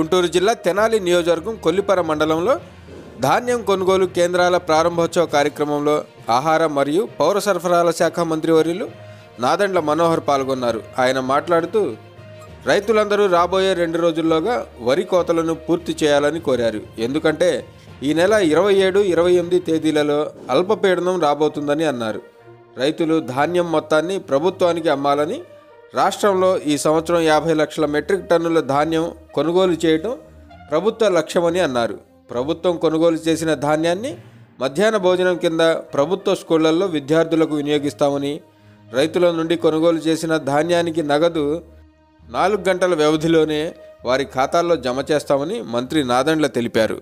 గుంటూరు జిల్లా తెనాలి నియోజకవర్గం కొల్లిపర మండలంలో ధాన్యం కొనుగోలు కేంద్రాల ప్రారంభోత్సవ కార్యక్రమంలో ఆహార మరియు పౌర సరఫరాల శాఖ మంత్రివర్యులు నాదెండ్ల మనోహర్ పాల్గొన్నారు. ఆయన మాట్లాడుతూ రైతులందరూ రాబోయే 2 రోజుల్లోగా వరి కోతలను పూర్తి చేయాలని కోరారు. ఎందుకంటే ఈ నెల 27, 28 తేదీలలో అల్పపీడనం రాబోతుందని అన్నారు. రైతులు ధాన్యం మొత్తాన్ని ప్రభుత్వానికి అమ్మాలని, రాష్ట్రంలో ఈ సంవత్సరం 50 లక్షల మెట్రిక్ టన్నుల ధాన్యం కొనుగోలు చేయడం ప్రభుత్వ లక్ష్యమని అన్నారు. ప్రభుత్వం కొనుగోలు చేసిన ధాన్యాన్ని మధ్యాహ్న భోజనం కింద ప్రభుత్వ స్కూళ్లలో విద్యార్థులకు వినియోగిస్తామని, రైతుల నుండి కొనుగోలు చేసిన ధాన్యానికి నగదు 4 గంటల వ్యవధిలోనే వారి ఖాతాల్లో జమ చేస్తామని మంత్రి నాదెండ్ల తెలిపారు.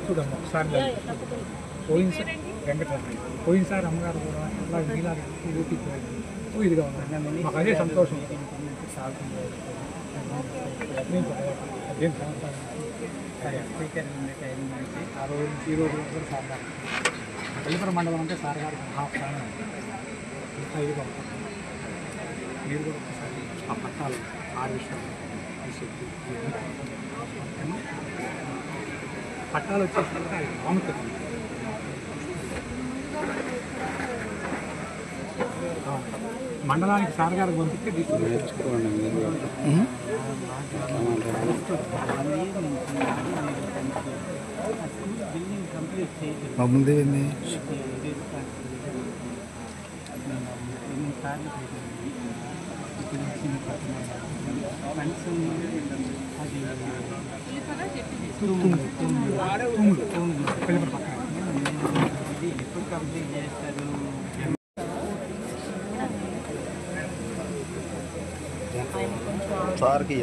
చూడమ్మా ఒకసారి పోయినసారి అమ్మగారు కూడా అలా ఇలాగ ఊపిపోయింది. ఇది కావాలి మాకు అదే సంతోషం. ఆ రోజు నుంచి ఈ రోజు కూడా సార్ గారు కొల్లిపర మండలం అంటే సార్ గారు హాఫ్ స్థానం ఇది మీరు కూడా ఒకసారి ఆ పట్టాలు 6 విషయాలు పట్టాలు వచ్చేసి బాగుంటుంది. మండలానికి సార్ గారు పంపిస్తే ముందేంది సార్కి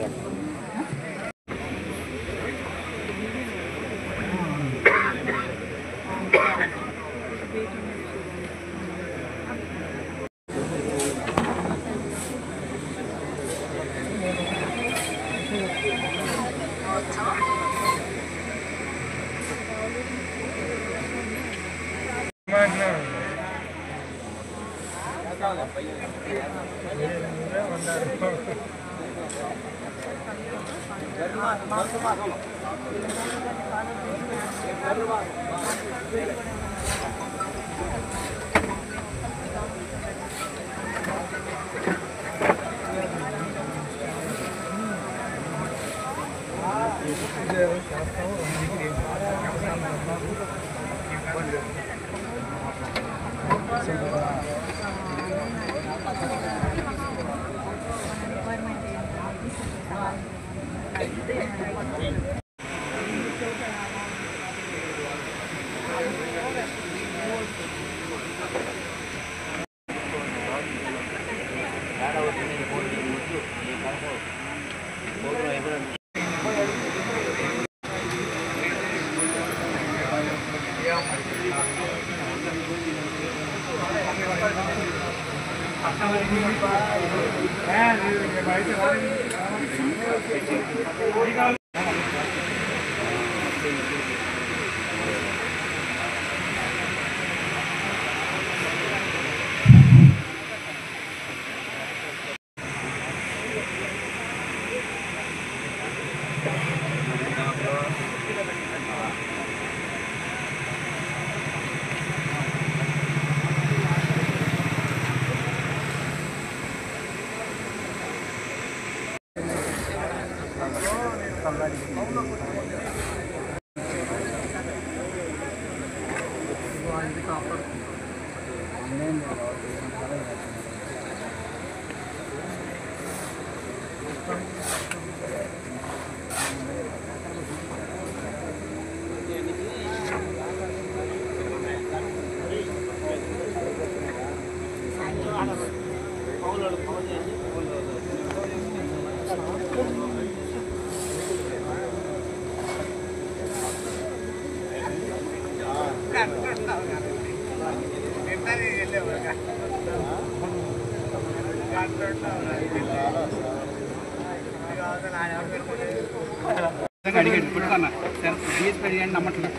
అడిగాడు పుట్టుకన్నా సార్ డిఎస్పీ అడిగాడు నమ్మట్లా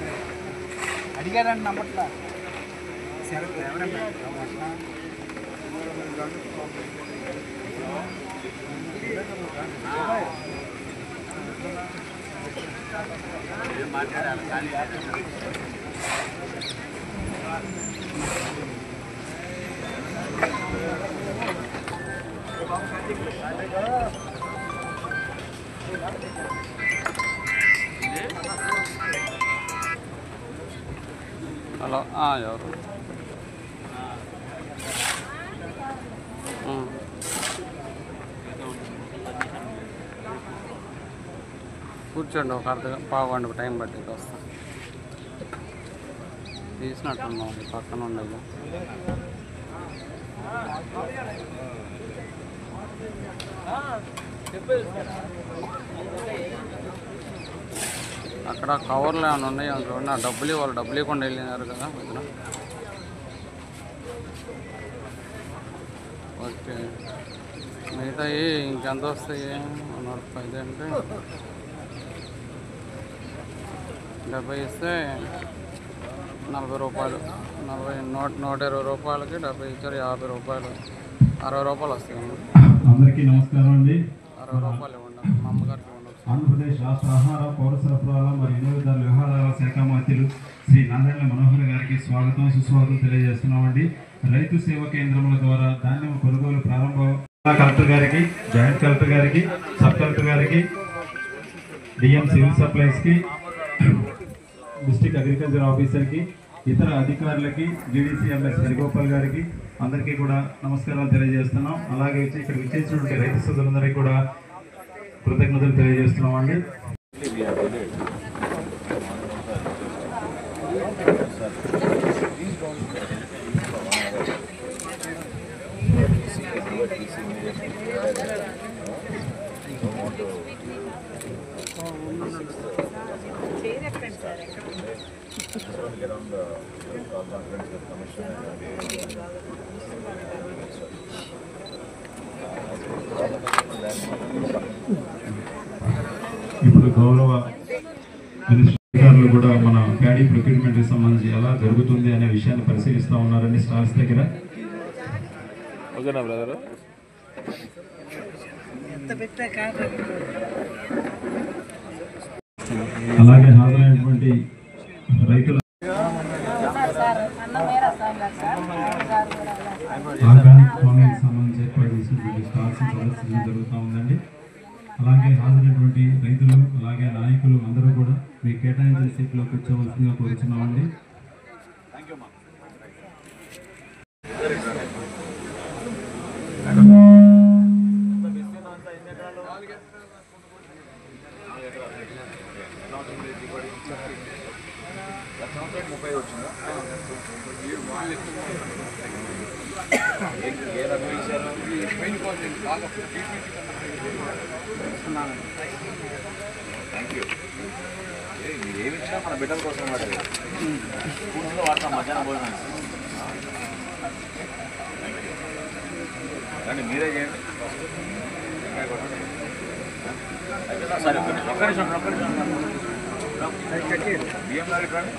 అడిగారని నమ్మట్లా సార్ ఎవరన్నా మాట్లాడాలి కానీ హలో ఎవరు కూర్చోండి ఒక పావుగంట టైం బట్టి వస్తాం తీసినట్టున్నాం పక్కన ఉండదు అక్కడ కవర్లు ఏమైనా ఉన్నాయి చూడండి. ఆ డబ్బులు వాళ్ళు డబ్బులు ఇవ్వకుండా వెళ్ళినారు కదా ఇక్కడ. ఓకే మిగతాయి ఇంకెంత వస్తాయి 105 అంటే 70 ఇస్తే 40 రూపాయలు 120 రూపాయలకి 70 ఇచ్చారు 50 రూపాయలు 60 రూపాయలు వస్తాయి. అందరికీ నమస్కారం అండి. 60 రూపాయలు ఇవ్వండి మా అమ్మగారికి ఇవ్వండి. ఆంధ్రప్రదేశ్ రాష్ట్ర ఆహార పౌర సరఫరాల మరియు వినియోగదారుల వ్యవహారాల శాఖ మంత్రులు శ్రీ నాదెండ్ల మనోహర్ గారికి స్వాగతం సుస్వాగతం తెలియజేస్తున్నామండి. రైతు సేవా కేంద్రముల ద్వారా ధాన్యం కొనుగోలు ప్రారంభం కలెక్టర్ గారికి, జాయింట్ కలెక్టర్ గారికి, సబ్ కలెక్టర్ గారికి, డిఎం సివిల్ సప్లైస్కి, డిస్ట్రిక్ట్ అగ్రికల్చర్ ఆఫీసర్కి, ఇతర అధికారులకి, జీడీసీఎంఎస్ హరిగోపాల్ గారికి అందరికీ కూడా నమస్కారాలు తెలియజేస్తున్నాం. అలాగే ఇక్కడ విచ్చేసినటువంటి రైతు సోదరులందరికీ కూడా కృతజ్ఞతలు తెలియజేస్తున్నామండి. ఇప్పుడు గౌరవ అధికారులు కూడా మన ప్యాడీ ప్రొక్యూర్మెంట్ సంబంధించి ఎలా జరుగుతుంది అనే విషయాన్ని పరిశీలిస్తూ ఉన్నారండి స్టాల్స్ దగ్గర. ఓకేనా బ్రదర్? అలాగే హాజరైనటువంటి రైతుల ఆర్గానిక్ ఫార్మింగ్ సంబంధించి ఏర్పాటు చేసినటువంటి స్టాల్స్ ప్రదర్శించడం జరుగుతూ ఉందండి. అలాగే హాజరైనటువంటి రైతులు అలాగే నాయకులు అందరూ కూడా మీ కేటాయించిన సీట్లో కూర్చోవలసిందిగా కోరుచున్నామండి. ఏమిచ్చినా మన బిడ్డల కోసం స్కూల్లో వాడతాం మధ్యాహ్నం భోజనానికి. కానీ మీరే చేయండి. సరే ఒక్క నిమిషం బియ్యం గారికి రండి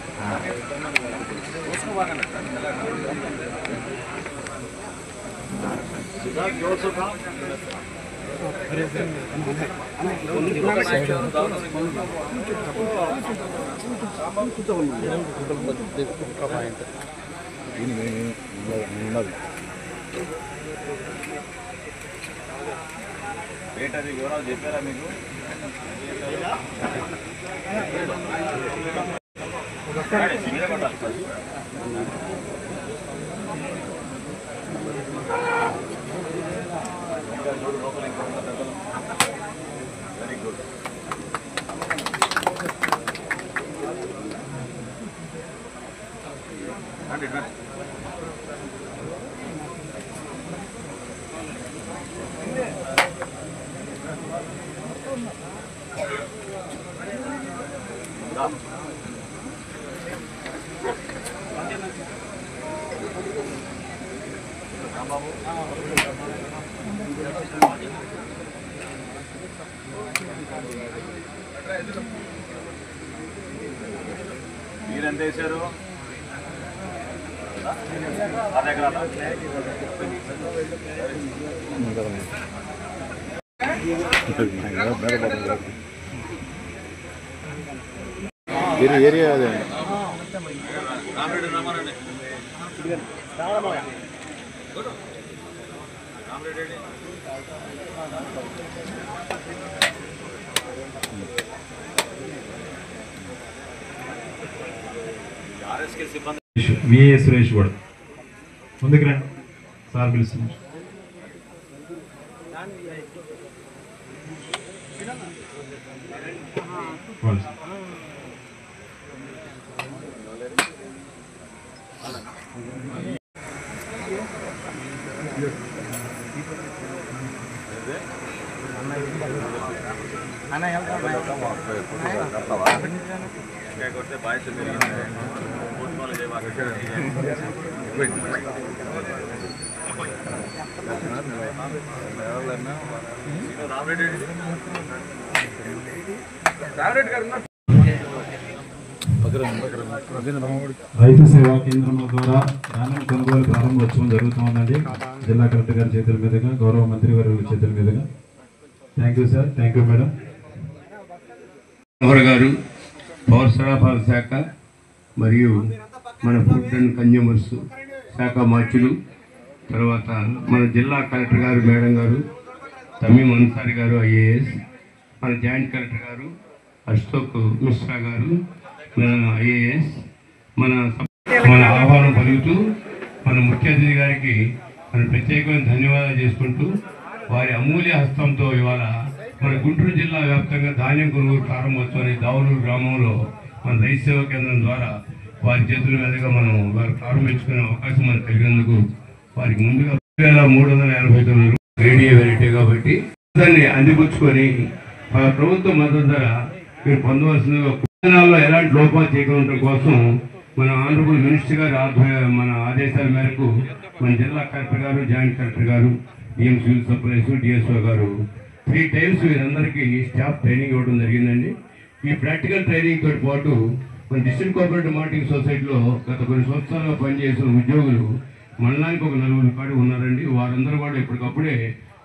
చూసుకోబాగండి. రేట్ అది వివరాలు చెప్పారా మీకు? Very good. బాబు మీరెంత వేశారు? అదే ఎకరాలా? ఏరియా అదే విఏ సురేష్ కూడా ముందుకు రండి, సార్ పిలుస్తున్నారు. కొడితే బాయ్స్ రైతు సేవా కేంద్రంల ద్వారా ధాన్యం కొనుగోలు ప్రారంభోత్సవం జరుగుతుందండి. జిల్లా కలెక్టర్ గారి చేతుల మీదుగా, గౌరవ మంత్రి వర్యుల చేతుల మీదుగా. Thank you sir. Thank you madam. Manohar గారు పౌర సరఫరాల శాఖ మరియు మన ఫుడ్ అండ్ కన్జ్యూమర్స్ శాఖ మార్చులు, తర్వాత మన జిల్లా కలెక్టర్ గారు మేడం గారు తమీం అన్సారీ గారు ఐఏఎస్, మన జాయింట్ కలెక్టర్ గారు అశోక్ మిశ్రా గారు ఐఏఎస్, మన ఆహ్వానం పలుకుతూ మన ముఖ్య అతిథి గారికి మన ప్రత్యేకమైన ధన్యవాదాలు చేసుకుంటూ వారి అమూల్య హస్తంతో ఇవాళ మన గుంటూరు జిల్లా వ్యాప్తంగా ధాన్యం కొనుగోలు ప్రారంభోత్సవాన్ని దావులూరు గ్రామంలో మన రైతు సేవా కేంద్రం ద్వారా వారి చేతుల మీదుగా మనం వారు ప్రారంభించుకునే అవకాశం మనకు కలిగినందుకు వారికి ముందుగా 389 రేడియో వెరైటీ కాబట్టి దాన్ని అందిపుచ్చుకొని ప్రభుత్వ మద్దతు ధర మీరు పొందవలసిందిగా విధానాల్లో ఎలాంటి లోపాలు చేయకుండా కోసం మన ఆనరబుల్ మినిస్టర్ గారి మన ఆదేశాల మేరకు మన జిల్లా కలెక్టర్ గారు, జాయింట్ కలెక్టర్ గారు, డిఎం సివిల్ సప్లైస్, డిఎస్ఓ గారు 3 times వీరందరికీ స్టాఫ్ ట్రైనింగ్ ఇవ్వడం జరిగిందండి. ఈ ప్రాక్టికల్ ట్రైనింగ్ తోటి పాటు మన డిస్ట్రిక్ట్ కోఆపరేటివ్ మార్కెటింగ్ సొసైటీలో గత కొన్ని సంవత్సరాలుగా పనిచేసిన ఉద్యోగులు మండలానికి ఒక 4 కాడి ఉన్నారండి. వారందరూ కూడా ఇప్పటికప్పుడే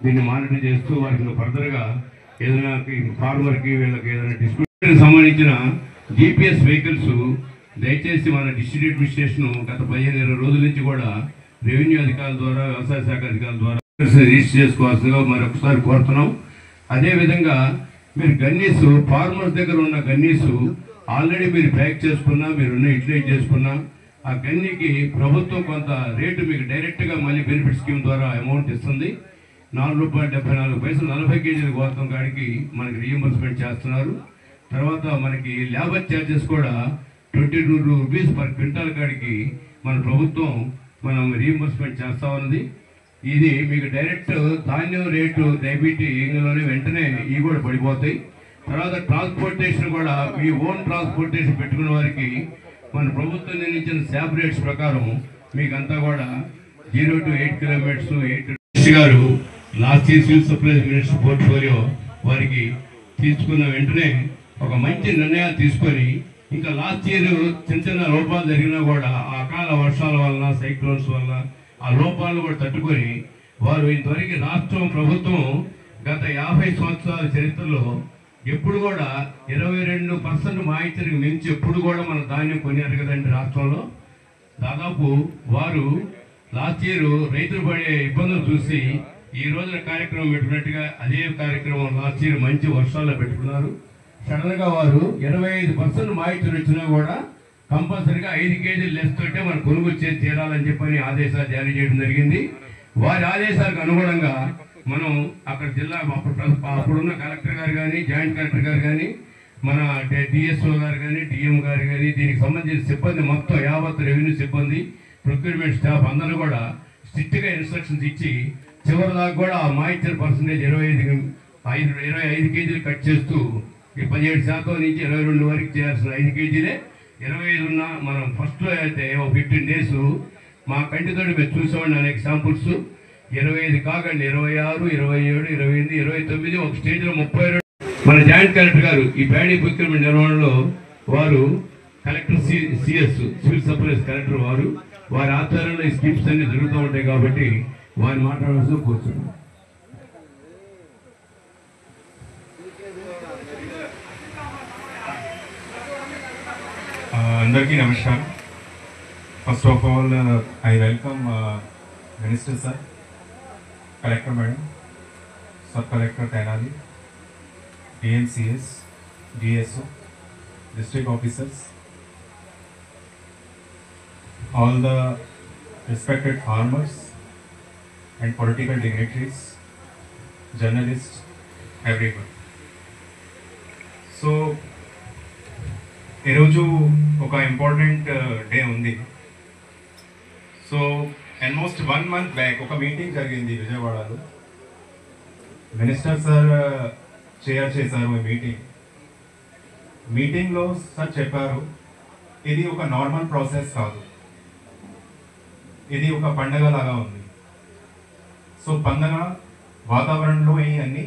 దీన్ని మానిటర్ చేస్తూ వారికి ఫర్దర్గా ఏదైనా ఫార్మర్కి వీళ్ళకి ఏదైనా డిస్ట్రిబ్యూషన్ సంబంధించిన జీపీఎస్ వెహికల్స్ దయచేసి మన డిస్ట్రిక్ట్ అడ్మినిస్ట్రేషన్ గత 15-20 రోజుల నుంచి కూడా రెవెన్యూ అధికారుల ద్వారా, వ్యవసాయ శాఖ అధికారుల ద్వారా రిజిస్టర్ చేసుకోవాల్సిందిగా మరొకసారి కోరుతున్నాం. అదేవిధంగా మీరు గన్నీస్ ఫార్మర్స్ దగ్గర ఉన్న గన్నీస్ ఆల్రెడీ మీరు ప్యాక్ చేసుకున్నా, మీరున్న యూటిలైజ్ చేసుకున్నా ఆ గన్నీకి ప్రభుత్వం కొంత రేటు మీకు డైరెక్ట్గా మళ్ళీ బెనిఫిట్ స్కీమ్ ద్వారా అమౌంట్ ఇస్తుంది. ₹4.74 40 కేజీల గోతం కాడికి మనకి రీఎంబర్స్మెంట్ చేస్తున్నారు. తర్వాత మనకి లేబర్ ఛార్జెస్ కూడా ₹22 పర్ క్వింటాల్ కాడికి మన ప్రభుత్వం మనం రీఎంబర్స్మెంట్ చేస్తూ ఉన్నది. ఇది మీకు డైరెక్ట్ ధాన్యం రేటు డైబీటీలోనే వెంటనే ఇవి కూడా పడిపోతాయి. తర్వాత ట్రాన్స్పోర్టేషన్ కూడా మీ ఓన్ ట్రాన్స్పోర్టేషన్ పెట్టుకున్న వారికి మన ప్రభుత్వం నిర్ణయించిన శాప్ రేట్స్ ప్రకారం మీకంతా కూడా 0 to 8 kilometers 8 గారు last year civil supplies minister portfolio వారికి తీసుకున్న వెంటనే ఒక మంచి నిర్ణయాలు తీసుకొని ఇంకా లాస్ట్ ఇయర్ చిన్న చిన్న లోపాలు జరిగినా కూడా ఆ అకాల వర్షాల వలన, సైక్లోన్స్ వల్ల ఆ లోపాలను కూడా తట్టుకొని వారు ఇంతవరకు రాష్ట్రం ప్రభుత్వం గత 50 సంవత్సరాల చరిత్రలో ఎప్పుడు కూడా 22% మాయిచరికి మించి ఎప్పుడు కూడా మన ధాన్యం కొన్నారు కదండి రాష్ట్రంలో. దాదాపు వారు లాస్ట్ ఇయర్ రైతులు పడే ఇబ్బందులు చూసి ఈ రోజున కార్యక్రమం పెట్టుకున్నట్టుగా అదే కార్యక్రమం లాస్ట్ ఇయర్ మంచి వర్షాల్లో పెట్టుకున్నారు. సడన్గా వారు 25% మాయిచర్ వచ్చినా కూడా కంపల్సరీగా 5 కేజీలు లెస్ తోటే మనం కొనుగోలు చేసి తీరాలని చెప్పని ఆదేశాలు జారీ చేయడం జరిగింది. వారి ఆదేశాలకు అనుగుణంగా మనం అక్కడ జిల్లా అప్పుడున్న కలెక్టర్ గారు కానీ, జాయింట్ కలెక్టర్ గారు కానీ, మన డిఎస్ఓ గారు కానీ, డిఎం గారు కానీ, దీనికి సంబంధించిన సిబ్బంది మొత్తం యావత్ రెవెన్యూ సిబ్బంది, ప్రొక్యూర్మెంట్ స్టాఫ్ అందరూ కూడా స్ట్రిక్ట్గా ఇన్స్ట్రక్షన్స్ ఇచ్చి చివరి దాకా కూడా ఆ మాయిచర్ పర్సంటేజ్ 25 కేజీలు కట్ చేస్తూ 17% నుంచి 22 వరకు చేయాల్సిన 5 కేజీలే 25 ఉన్నా మనం ఫస్ట్లో అయితే 15 days మా కంటితో మేము చూసామండి అనేక శాంపుల్స్. 25 కాకండి 26, 27, 28, 29 ఒక స్టేజ్లో 32 మన జాయింట్ కలెక్టర్ గారు ఈ ప్యాడీ ప్రొక్యూర్మెంట్ నిర్వహణలో వారు collector CS civil supplies collector వారి ఆధ్వర్యంలో ఈ స్కీమ్స్ అన్ని జరుగుతూ ఉంటాయి కాబట్టి వారు మాట్లాడాల్సి కూర్చున్నాం. అందరికీ నమస్కారం. First of all I welcome minister sir, collector madam, sub collector Tenali, DMCS, DSO, district officers, all the respected farmers and political dignitaries, journalists, everyone. So, ఈరోజు ఒక ఇంపార్టెంట్ డే ఉంది. సో ఆల్మోస్ట్ 1 month బ్యాక్ ఒక meeting జరిగింది విజయవాడలో. Minister sir chair చేశారు ఈ మీటింగ్లో sir చెప్పారు, ఇది ఒక నార్మల్ ప్రాసెస్ కాదు, ఇది ఒక పండగ లాగా ఉంది. సో పండగ వాతావరణంలో ఇవన్నీ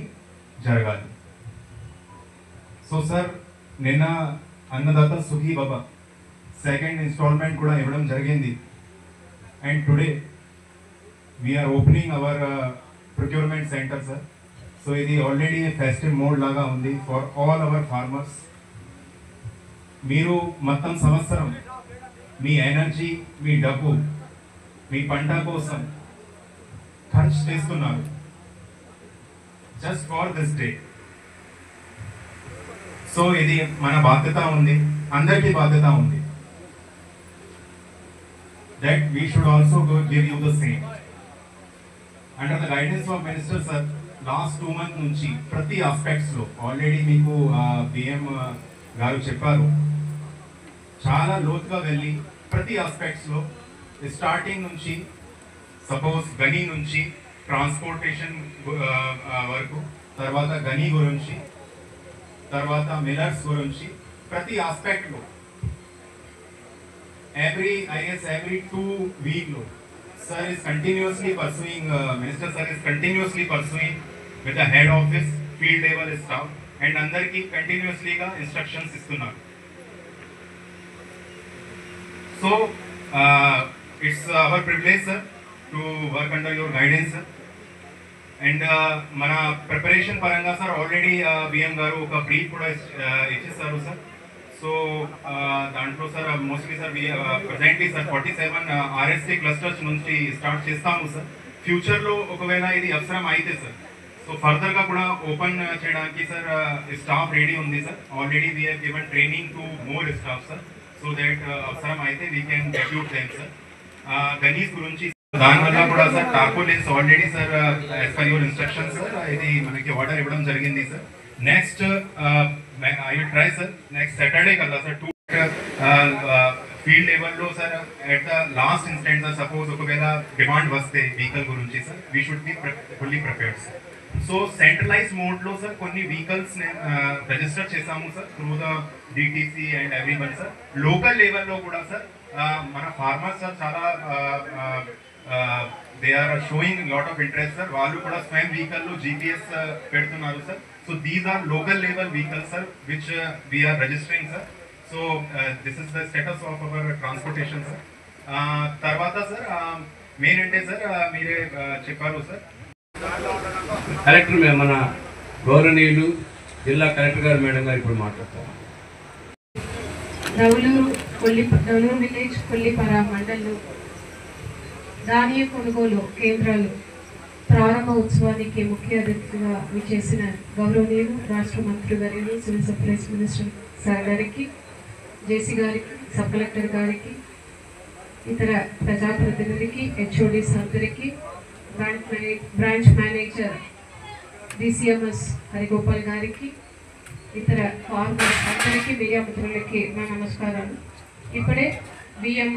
జరగాలి. సో సార్ నిన్న అన్నదాత సుఖీ బాబా సెకండ్ ఇన్స్టాల్మెంట్ కూడా ఇవ్వడం జరిగింది. And today we are opening our procurement centre sir. So ఇది ఆల్రెడీ ఫెస్టివ్ మోడ్ లాగా ఉంది ఫర్ ఆల్ అవర్ ఫార్మర్స్. మీరు మొత్తం సంవత్సరం మీ ఎనర్జీ, మీ డబ్బు మీ పంట కోసం ఖర్చు చేస్తున్నారు just for this day. So ఇది మన బాధ్యత ఉంది, అందరికీ బాధ్యత ఉంది. That we should also give you the same. Under the guidance of minister sir last 2 months నుంచి ప్రతి ఆస్పెక్ట్స్లో ఆల్రెడీ మీకు బిఎం గారు చెప్పారు, చాలా లోతుగా వెళ్ళి ప్రతి ఆస్పెక్ట్స్లో స్టార్టింగ్ నుంచి సపోజ్ గని నుంచి ట్రాన్స్పోర్టేషన్ వరకు, తర్వాత గని గురించి, తర్వాత మిల్లర్స్ గురించి ప్రతి ఆస్పెక్ట్లో every 2 weeks sir is continuously pursuing, minister sir is continuously pursuing with the head office, field level staff and andarki continuously ga instructions istunnaru. So it's our privilege sir to work under your guidance sir. And మన preparation పరంగా sir already BM గారు ఒక brief కూడా ఇచ్చేస్తారు sir. So దాంట్లో sir mostly sir presently sir 47 RSC clusters నుంచి start చేస్తాము sir. ఫ్యూచర్లో ఒకవేళ ఇది అవసరం అయితే సార్, సో ఫర్దర్గా కూడా ఓపెన్ చేయడానికి సార్ స్టాఫ్ రెడీ ఉంది sir. Already we have given training to more staff sir, so that అవసరం అయితే we can depute them sir. Gunnies గురించి దానివల్ల కూడా sir tarpaulins already sir as per your instructions sir ఇది మనకి order ఇవ్వడం జరిగింది sir. Next I will try sir next Saturday కల్లా సార్ 2 ఫీల్డ్ లెవెల్లో sir at the last instant sir suppose ఒకవేళ డిమాండ్ వస్తే వెహికల్ గురించి sir we should be fully prepared sir. So centralise మోడ్లో సార్ కొన్ని వెహికల్స్ రిజిస్టర్ చేసాము sir through the DTC and everyone sir. Local లెవెల్లో కూడా sir మన ఫార్మర్స్ సార్ చాలా they are showing lot of interest sir. వాళ్ళు కూడా స్వయం వెహికల్లో GPS పెడుతున్నారు సార్. So these are local level vehicles sir which we are registering sir. So this is the status of our transportation sir. తర్వాత sir main అంటే sir మీరే చెప్పారు సార్ కలెక్టర్ మన గౌరవనీయులు జిల్లా కలెక్టర్ గారు మేడం గారు ఇప్పుడు మాట్లాడతారు. దౌలూరు విలేజ్ కొల్లిపర మండలంలో ధాన్య కొనుగోలు కేంద్రాలు ప్రారంభ ఉత్సవానికి ముఖ్య అతిథిగా విచ్చేసిన గౌరవనీయులు రాష్ట్ర మంత్రి గారికి, సివిల్ సప్లైస్ మినిస్టర్ సార్ గారికి, జేసీ గారికి, సబ్ కలెక్టర్ గారికి, ఇతర ప్రజాప్రతినిధికి, HODs అందరికీ, బ్రాంచ్ మేనేజర్ DCMS హరిగోపాల్ గారికి, ఇతర ఫార్మర్స్ అందరికీ, మీడియా మిత్రులకి నా నమస్కారాలు. ఇప్పుడే బిఎం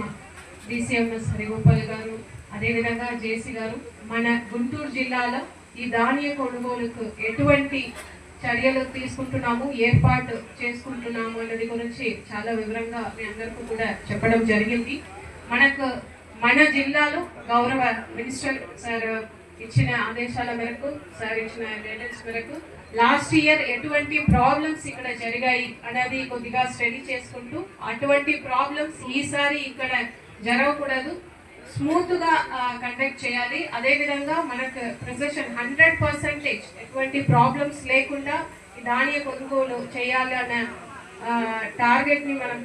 DCMS హరిగోపాల్ గారు, అదేవిధంగా జేసీ గారు మన గుంటూరు జిల్లాలో ఈ ధాన్య కొనుగోలుకు ఎటువంటి చర్యలు తీసుకుంటున్నాము, ఏర్పాటు చేసుకుంటున్నాము అన్నది గురించి చాలా వివరంగా మీ అందరికీ కూడా చెప్పడం జరిగింది. మన జిల్లాలో గౌరవ మినిస్టర్ సార్ ఇచ్చిన ఆదేశాల మేరకు, సార్ ఇచ్చిన గైడెన్స్ మేరకు లాస్ట్ ఇయర్ ఎటువంటి ప్రాబ్లమ్స్ ఇక్కడ జరిగాయి అనేది కొద్దిగా స్టడీ చేసుకుంటూ అటువంటి ప్రాబ్లమ్స్ ఈసారి ఇక్కడ జరగకూడదు, స్మూత్గా కండక్ట్ చేయాలి. అదేవిధంగా మనకు ప్రిసెషన్ 100% ఎటువంటి ప్రాబ్లమ్స్ లేకుండా ధాన్య కొనుగోలు చేయాలి అన్న టార్గెట్ని మనం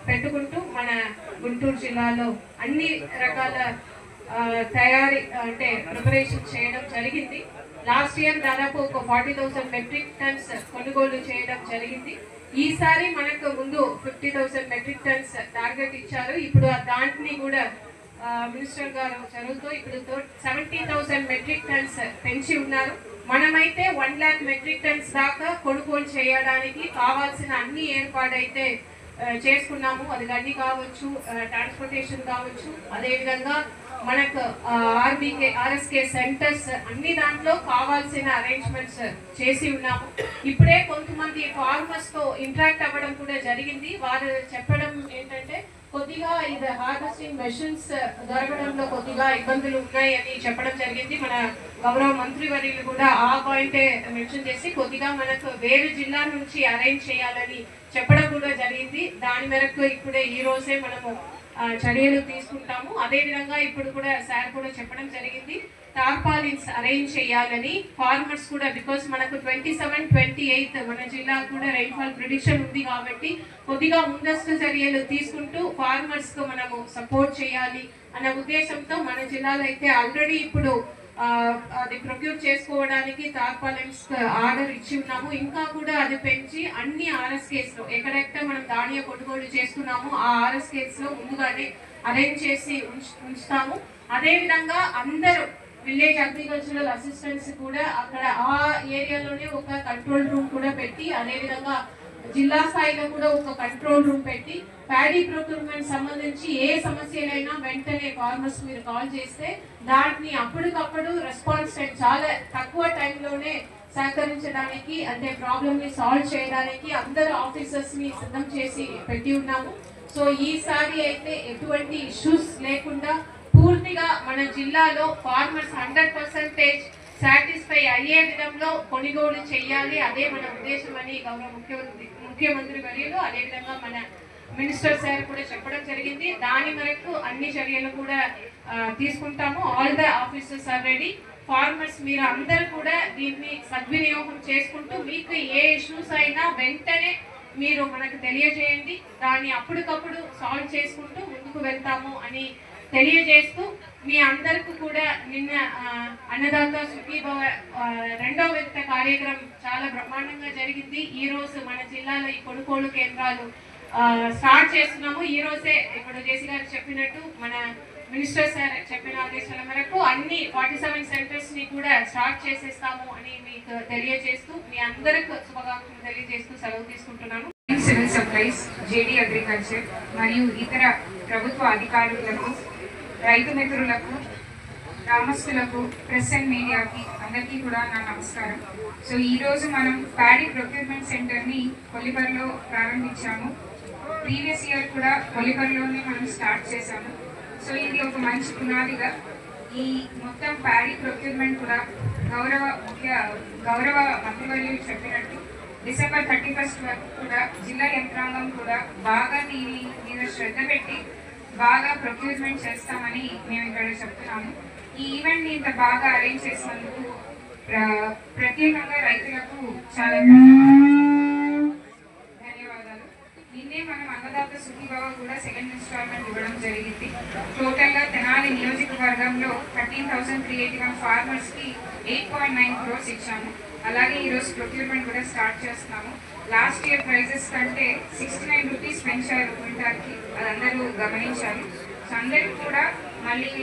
పెట్టుకుంటూ మన గుంటూరు జిల్లాలో అన్ని రకాల తయారీ అంటే ప్రిపరేషన్ చేయడం జరిగింది. లాస్ట్ ఇయర్ దాదాపు ఒక 40,000 మెట్రిక్ టన్స్ కొనుగోలు చేయడం జరిగింది. ఈసారి మనకు ముందు 50,000 మెట్రిక్ టన్స్ టార్గెట్ ఇచ్చారు. ఇప్పుడు దాంట్ని కూడా మినిస్టర్ గారు చదువుతో ఇప్పుడు 70,000 మెట్రిక్ టన్స్ పెంచి ఉన్నారు. మనమైతే 1 lakh మెట్రిక్ టన్స్ దాకా కొనుగోలు చేయడానికి కావాల్సిన అన్ని ఏర్పాటైతే చేసుకున్నాము. అది గడ్డి కావచ్చు, ట్రాన్స్పోర్టేషన్ కావచ్చు, అదేవిధంగా మనకు ఆర్ఎస్కే సెంటర్స్ అన్ని దాంట్లో కావాల్సిన అరేంజ్మెంట్స్ చేసి ఉన్నాము. ఇప్పుడే కొంతమంది ఫార్మర్స్ తో ఇంటరాక్ట్ అవ్వడం కూడా జరిగింది. వారు చెప్పడం ఏంటంటే కొద్దిగా ఇది హార్వెస్టింగ్ మెషిన్స్ దొరకడంలో కొద్దిగా ఇబ్బందులు ఉన్నాయి అని చెప్పడం జరిగింది. మన గౌరవ మంత్రివర్యులు కూడా ఆ పాయింటే మెన్షన్ చేసి కొద్దిగా మనకు వేరే జిల్లా నుంచి అరేంజ్ చేయాలని చెప్పడం కూడా జరిగింది. దాని మేరకు ఇప్పుడే ఈ రోజే మనము చర్యలు తీసుకుంటాము. అదేవిధంగా ఇప్పుడు కూడా సార్ కూడా చెప్పడం జరిగింది, టార్పాలిన్స్ అరేంజ్ చేయాలని ఫార్మర్స్ కూడా, బికాస్ మనకు 27, 28 మన జిల్లా కూడా రైన్ఫాల్ ప్రిడిక్షన్ ఉంది కాబట్టి కొద్దిగా ముందస్తు చర్యలు తీసుకుంటూ ఫార్మర్స్ కు మనము సపోర్ట్ చేయాలి అన్న ఉద్దేశంతో మన జిల్లాలో అయితే ఆల్రెడీ ఇప్పుడు అది ప్రొక్యూర్ చేసుకోవడానికి టార్పాలిన్స్ ఆర్డర్ ఇచ్చి ఉన్నాము. ఇంకా కూడా అది పెంచి అన్ని ఆర్ఎస్కేస్ లో ఎక్కడెక్కడ మనం ధాన్య కొనుగోలు చేస్తున్నామో ఆ ఆర్ఎస్కేస్ లో ముందుగానే అరేంజ్ చేసి ఉంచుతాము. అదేవిధంగా అందరూ విలేజ్ అగ్రికల్చరల్ అసిస్టెంట్స్ కూడా అక్కడ ఆ ఏరియాలోనే ఒక కంట్రోల్ రూమ్ కూడా పెట్టి, అదేవిధంగా జిల్లా స్థాయిలో కూడా ఒక కంట్రోల్ రూమ్ పెట్టి ప్యాడీ ప్రొక్యూర్మెంట్ సంబంధించి ఏ సమస్యలైనా వెంటనే ఫార్మర్స్ మీరు కాల్ చేస్తే దాన్ని అప్పటికప్పుడు రెస్పాన్స్ టైం చాలా తక్కువ టైంలోనే సహకరించడానికి, అంటే ప్రాబ్లమ్ ని సాల్వ్ చేయడానికి అందరు ఆఫీసర్స్ ని సిద్ధం చేసి పెట్టి ఉన్నాము. సో ఈసారి అయితే ఎటువంటి ఇష్యూస్ లేకుండా పూర్తిగా మన జిల్లాలో ఫార్మర్స్ 100% సాటిస్ఫై అయ్యే విధంలో కొనుగోలు చేయాలి. అదే మన ఉద్దేశం అని గౌరవ ముఖ్యమంత్రి వర్యులు అదేవిధంగా మన మినిస్టర్ సార్ కూడా చెప్పడం జరిగింది. దాని మేరకు అన్ని చర్యలు కూడా తీసుకుంటాము. All the officers are ready. Farmers మీరు అందరూ కూడా దీన్ని సద్వినియోగం చేసుకుంటూ మీకు ఏ ఇష్యూస్ అయినా వెంటనే మీరు మనకు తెలియజేయండి, దాన్ని అప్పటికప్పుడు సాల్వ్ చేసుకుంటూ ముందుకు వెళ్తాము అని తెలియజేస్తూ మీ అందరికీ కూడా నిన్న అన్నదాత సుఖీభవ 2వ విడత కార్యక్రమం చాలా బ్రహ్మాండంగా జరిగింది. ఈ రోజు మన జిల్లాలో ఈ కొనుగోలు కేంద్రాలు స్టార్ట్ చేస్తున్నాము. ఈ రోజే ఇప్పుడు జేసీ గారు చెప్పినట్టు మన మినిస్టర్ సార్ చెప్పిన ఆదేశాల మేరకు అన్ని 47 సెంటర్స్ ని కూడా స్టార్ట్ చేసేస్తాము అని మీకు తెలియజేస్తూ మీ అందరికి శుభాకాంక్షలు తెలియజేస్తూ సెలవు తీసుకుంటున్నాను. సివిల్ సప్లైస్, జేడీ అగ్రికల్చర్ మరియు ఇతర ప్రభుత్వ అధికారులకు, రైతు మిత్రులకు, గ్రామస్తులకు, ప్రెస్ అండ్ మీడియాకి అందరికీ కూడా నా నమస్కారం. సో ఈరోజు మనం ప్యాడీ ప్రొక్యూర్మెంట్ సెంటర్ని కొల్లిపరలో ప్రారంభించాము. ప్రీవియస్ ఇయర్ కూడా కొల్లిపరలోనే మనం స్టార్ట్ చేశాము. సో ఇది ఒక మంచి పునాదిగా ఈ మొత్తం ప్యాడీ ప్రొక్యూర్మెంట్ కూడా గౌరవ మంత్రివర్యులు చెప్పినట్టు December 31st వరకు కూడా జిల్లా యంత్రాంగం కూడా బాగా దీని మీద శ్రద్ధ పెట్టి బాగా ప్రొక్యూర్మెంట్ చేస్తామని మేము ఇక్కడ చెప్తున్నాము. ఈ ఈవెంట్ని ఇంత బాగా అరేంజ్ చేసినందుకు ప్రత్యేకంగా రైతులకు చాలా ధన్యవాదాలు. నిన్నే మనం అన్నదాత సుఖీభవ కూడా సెకండ్ ఇన్స్టాల్మెంట్ ఇవ్వడం జరిగింది. టోటల్గా తెనాలి నియోజకవర్గంలో 13,381 ఫార్మర్స్కి 8.9 crores ఇచ్చాము. అలాగే ఈరోజు ప్రొక్యూర్మెంట్ కూడా స్టార్ట్ చేస్తున్నాము. లాస్ట్ ఇయర్ ప్రైజెస్ కంటే 69 రూపీస్ పెంచారు క్వింటాల్కి, అది అందరూ గమనించాలి. సో అందరికీ కూడా మళ్ళీ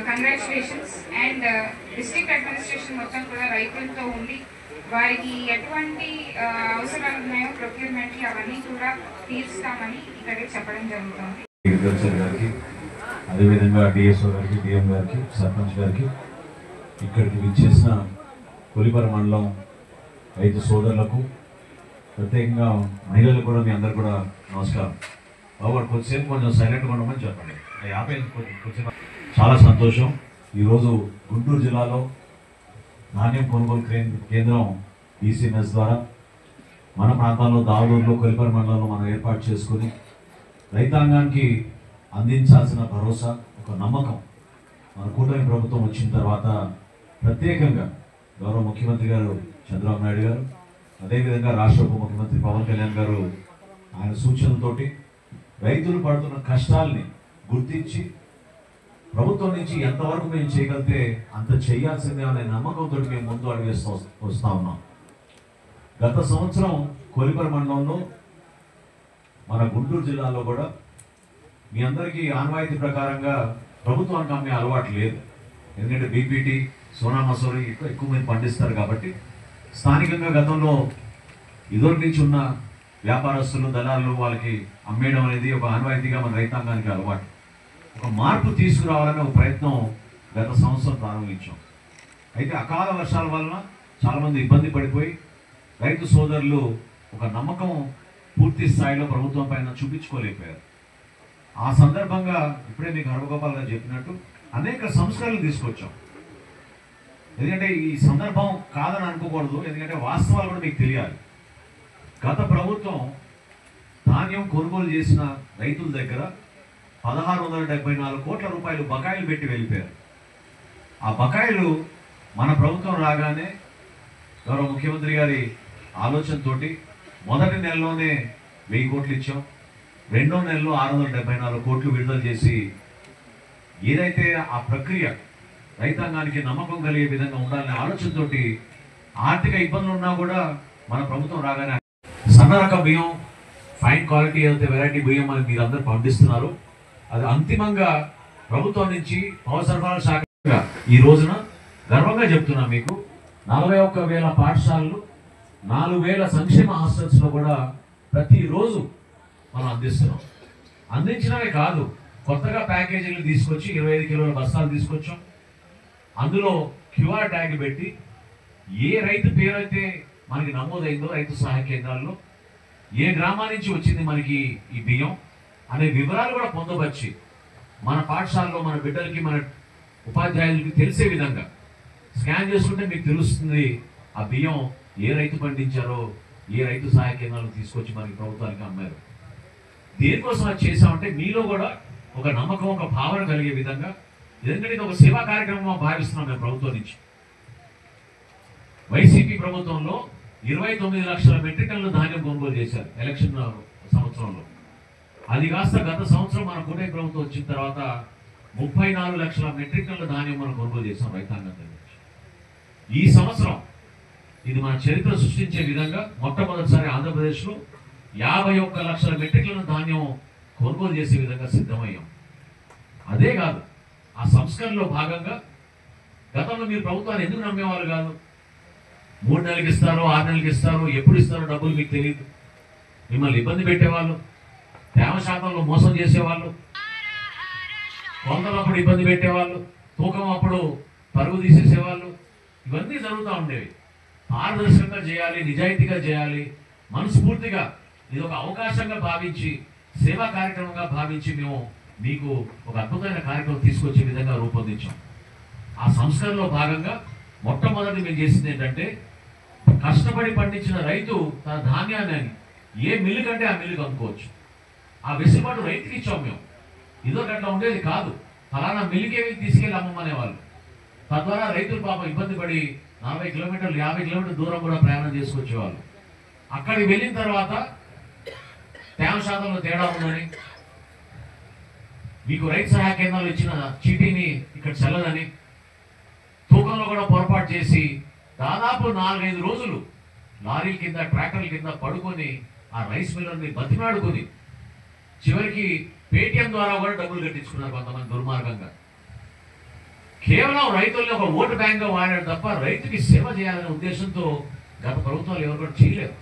కంగ్రాచులేషన్స్. అండ్ డిస్ట్రిక్ట్ అడ్మినిస్ట్రేషన్ మొత్తం కూడా రైతులతో ఉండి వారికి ఎటువంటి అవసరాలు ఉన్నాయో ప్రొక్యూర్మెంట్కి అవన్నీ కూడా తీర్చుతామని ఇక్కడ చెప్పడం జరుగుతుంది. అగ్రికల్చర్ గారికి, అదేవిధంగా డిఎస్ఓ గారికి, డిఎం గారికి, సర్పంచ్ గారికి, ఇక్కడికి విచ్చేసిన కొల్లిపర మండలం రైతు సోదరులకు, ప్రత్యేకంగా మహిళలకు కూడా మీ అందరు కూడా నమస్కారం. బాబు కొద్దిసేపు కొంచెం సైలెంట్గా ఉండమని చెప్పండి. కొంచెం చాలా సంతోషం. ఈరోజు గుంటూరు జిల్లాలో ధాన్యం కొనుగోలు కేంద్రం DCMS ద్వారా మన ప్రాంతాల్లో దావూరులో కొలిపర మండలంలో మనం ఏర్పాటు చేసుకుని రైతాంగానికి అందించాల్సిన భరోసా, ఒక నమ్మకం మన కూటమి ప్రభుత్వం వచ్చిన తర్వాత ప్రత్యేకంగా గౌరవ ముఖ్యమంత్రి గారు చంద్రబాబు నాయుడు గారు, అదేవిధంగా రాష్ట్ర ఉప ముఖ్యమంత్రి పవన్ కళ్యాణ్ గారు ఆయన సూచనలతోటి రైతులు పడుతున్న కష్టాల్ని గుర్తించి ప్రభుత్వం నుంచి ఎంతవరకు మేము చేయగలిగితే అంత చేయాల్సిందే అనే నమ్మకంతో మేము ముందు అడుగేస్తూ వస్తూ ఉన్నాం. గత సంవత్సరం కొలిపర మండలంలో మన గుంటూరు జిల్లాలో కూడా మీ అందరికీ ఆనవాయితీ ప్రకారంగా ప్రభుత్వానికి అమ్మే అలవాటు లేదు. ఎందుకంటే బీపీటీ, సోనా మసూరి ఎక్కువ మంది పండిస్తారు కాబట్టి స్థానికంగా గతంలో ఇదివరకు నుంచి ఉన్న వ్యాపారస్తులు, దళారులు వాళ్ళకి అమ్మేయడం అనేది ఒక ఆనవాయితీగా మన రైతాంగానికి అలవాటు. ఒక మార్పు తీసుకురావాలనే ఒక ప్రయత్నం గత సంవత్సరం ప్రారంభించాం. అయితే అకాల వర్షాల వలన చాలామంది ఇబ్బంది పడిపోయి రైతు సోదరులు ఒక నమ్మకం పూర్తి స్థాయిలో ప్రభుత్వం పైన చూపించుకోలేకపోయారు. ఆ సందర్భంగా ఇప్పుడే మీకు హరగోపాల్ గారు చెప్పినట్టు అనేక సంస్కరణలు తీసుకొచ్చాం. ఎందుకంటే ఈ సందర్భం కాదని అనుకోకూడదు, ఎందుకంటే వాస్తవాలు కూడా మీకు తెలియాలి. గత ప్రభుత్వం ధాన్యం కొనుగోలు చేసిన రైతుల దగ్గర 1674 కోట్ల రూపాయలు బకాయిలు పెట్టి వెళ్ళిపోయారు. ఆ బకాయిలు మన ప్రభుత్వం రాగానే గౌరవ ముఖ్యమంత్రి గారి ఆలోచనతోటి మొదటి నెలలోనే 1000 కోట్లు ఇచ్చాం. రెండో నెలలో 674 కోట్లు విడుదల చేసి ఏదైతే ఆ ప్రక్రియ రైతాంగానికి నమ్మకం కలిగే విధంగా ఉండాలనే ఆలోచనతోటి ఆర్థిక ఇబ్బందులు ఉన్నా కూడా మన ప్రభుత్వం రాగానే సన్న రకం బియ్యం, ఫైన్ క్వాలిటీ అయితే వెరైటీ బియ్యం అని మీరు అందరూ పండిస్తున్నారు. అది అంతిమంగా ప్రభుత్వం నుంచి పౌర సరఫరాల శాఖగా ఈ రోజున గర్వంగా చెప్తున్నా మీకు 41,000 పాఠశాలలు, 4,000 సంక్షేమ హాస్టల్స్లో కూడా ప్రతిరోజు మనం అందిస్తున్నాం. అందించడమే కాదు, కొత్తగా ప్యాకేజీలు తీసుకొచ్చి 25 కిలోల బస్తాలు తీసుకొచ్చాం. అందులో క్యూఆర్ ట్యాగ్ పెట్టి ఏ రైతు పేరైతే మనకి నమోదైందో రైతు సహాయ కేంద్రాల్లో ఏ గ్రామా నుంచి వచ్చింది మనకి ఈ బియ్యం అనే వివరాలు కూడా పొందవచ్చి మన పాఠశాలలో మన బిడ్డలకి, మన ఉపాధ్యాయులకి తెలిసే విధంగా స్కాన్ చేసుకుంటే మీకు తెలుస్తుంది ఆ బియ్యం ఏ రైతు పండించారో, ఏ రైతు సహాయ కేంద్రాలు తీసుకొచ్చి మనకి ప్రభుత్వానికి అమ్మారు. దేనికోసం అది చేసామంటే మీలో కూడా ఒక నమ్మకం, ఒక భావన కలిగే విధంగా. ఎందుకంటే ఇది ఒక సేవా కార్యక్రమం భావిస్తున్నాం మేము ప్రభుత్వం నుంచి. వైసీపీ ప్రభుత్వంలో 29 లక్షల మెట్రిక్ టన్నుల ధాన్యం కొనుగోలు చేశారు ఎలక్షన్ సంవత్సరంలో. అది కాస్త గత సంవత్సరం మన కూటమి ప్రభుత్వం వచ్చిన తర్వాత 34 లక్షల మెట్రిక్ టన్నుల ధాన్యం మనం కొనుగోలు చేసాం రైతాంగం దగ్గర. ఈ సంవత్సరం ఇది మన చరిత్ర సృష్టించే విధంగా మొట్టమొదటిసారి ఆంధ్రప్రదేశ్లో 51 లక్షల మెట్రిక్ టన్నుల ధాన్యం కొనుగోలు చేసే విధంగా సిద్ధమయ్యాం. అదే కాదు, ఆ సంస్కరణలో భాగంగా గతంలో మీరు ప్రభుత్వాన్ని ఎందుకు నమ్మేవాళ్ళు కాదు. 3 నెలలకు ఇస్తారు, 6 నెలలకు ఇస్తారు, ఎప్పుడు ఇస్తారో డబ్బులు మీకు తెలియదు. మిమ్మల్ని ఇబ్బంది పెట్టేవాళ్ళు, తేమ శాతంలో మోసం చేసేవాళ్ళు, కొలతలు అప్పుడు ఇబ్బంది పెట్టేవాళ్ళు, తూకం అప్పుడు పరుగు తీసేసేవాళ్ళు. ఇవన్నీ జరుగుతూ ఉండేవి. పారదర్శకంగా చేయాలి, నిజాయితీగా చేయాలి, మనస్ఫూర్తిగా ఇది ఒక అవకాశంగా భావించి, సేవా కార్యక్రమంగా భావించి మేము మీకు ఒక అద్భుతమైన కార్యక్రమం తీసుకొచ్చే విధంగా రూపొందించాం. ఆ సంస్కరణలో భాగంగా మొట్టమొదటి మేము చేసింది ఏంటంటే, కష్టపడి పండించిన రైతు తన ధాన్యాన్ని ఏ మిల్లు కంటే ఆ మిల్లుకి అమ్ముకోవచ్చు. ఆ వెసులుబాటు రైతుకి ఇచ్చాం మేము. ఇదో గట్లా ఉండేది కాదు, ఫలానా మిల్లుకే తీసుకెళ్ళి అమ్మమనేవాళ్ళు. తద్వారా రైతులు పాపం ఇబ్బంది పడి 40 కిలోమీటర్లు 50 కిలోమీటర్ల దూరం కూడా ప్రయాణం చేసుకొచ్చేవాళ్ళు. అక్కడికి వెళ్ళిన తర్వాత తేమ శాతంలో తేడా ఉందని, మీకు రైతు సహాయ కేంద్రాలు ఇచ్చిన చీటీని ఇక్కడ చెల్లదని, తూకంలో కూడా పొరపాటు చేసి దాదాపు 4-5 రోజులు లారీల కింద, ట్రాక్టర్ల కింద పడుకొని ఆ రైస్ మిల్లర్ని బతిమాడుకొని చివరికి పేటిఎం ద్వారా కూడా డబ్బులు కట్టించుకున్నారు కొంతమంది దుర్మార్గంగా. కేవలం రైతుల్ని ఒక ఓటు బ్యాంక్గా వాడాడు తప్ప రైతుకి సేవ చేయాలనే ఉద్దేశంతో గత ప్రభుత్వాలు ఎవరు కూడా చేయలేరు.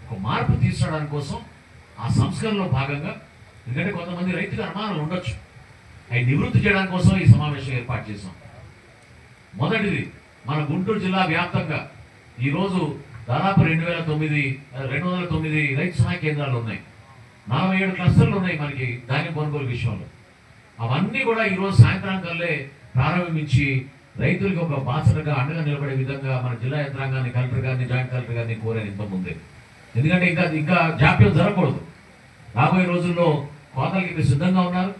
ఒక మార్పు తీసుకురావడానికి కోసం ఆ సంస్కరణలో భాగంగా, ఎందుకంటే కొంతమంది రైతులు అనుమానాలు ఉండొచ్చు, అవి నివృత్తి చేయడానికి కోసం ఈ సమావేశం ఏర్పాటు చేశాం. మొదటిది, మన గుంటూరు జిల్లా వ్యాప్తంగా ఈరోజు దాదాపు 209 రైతు సహాయ కేంద్రాలు ఉన్నాయి. 47 క్లస్టర్లు ఉన్నాయి మనకి ధాన్యం కొనుగోలు విషయంలో. అవన్నీ కూడా ఈరోజు సాయంత్రం కల్లే ప్రారంభించి రైతులకి ఒక బాసటగా అండగా నిలబడే విధంగా మన జిల్లా యంత్రాంగాన్ని, కలెక్టర్ గారిని, జాయింట్ కలెక్టర్ గారిని కోరాను ఇంతకుముందే. ఎందుకంటే ఇంకా జాప్యం జరగకూడదు. రాబోయే రోజుల్లో కోతలకి మీరు సిద్ధంగా ఉన్నారు.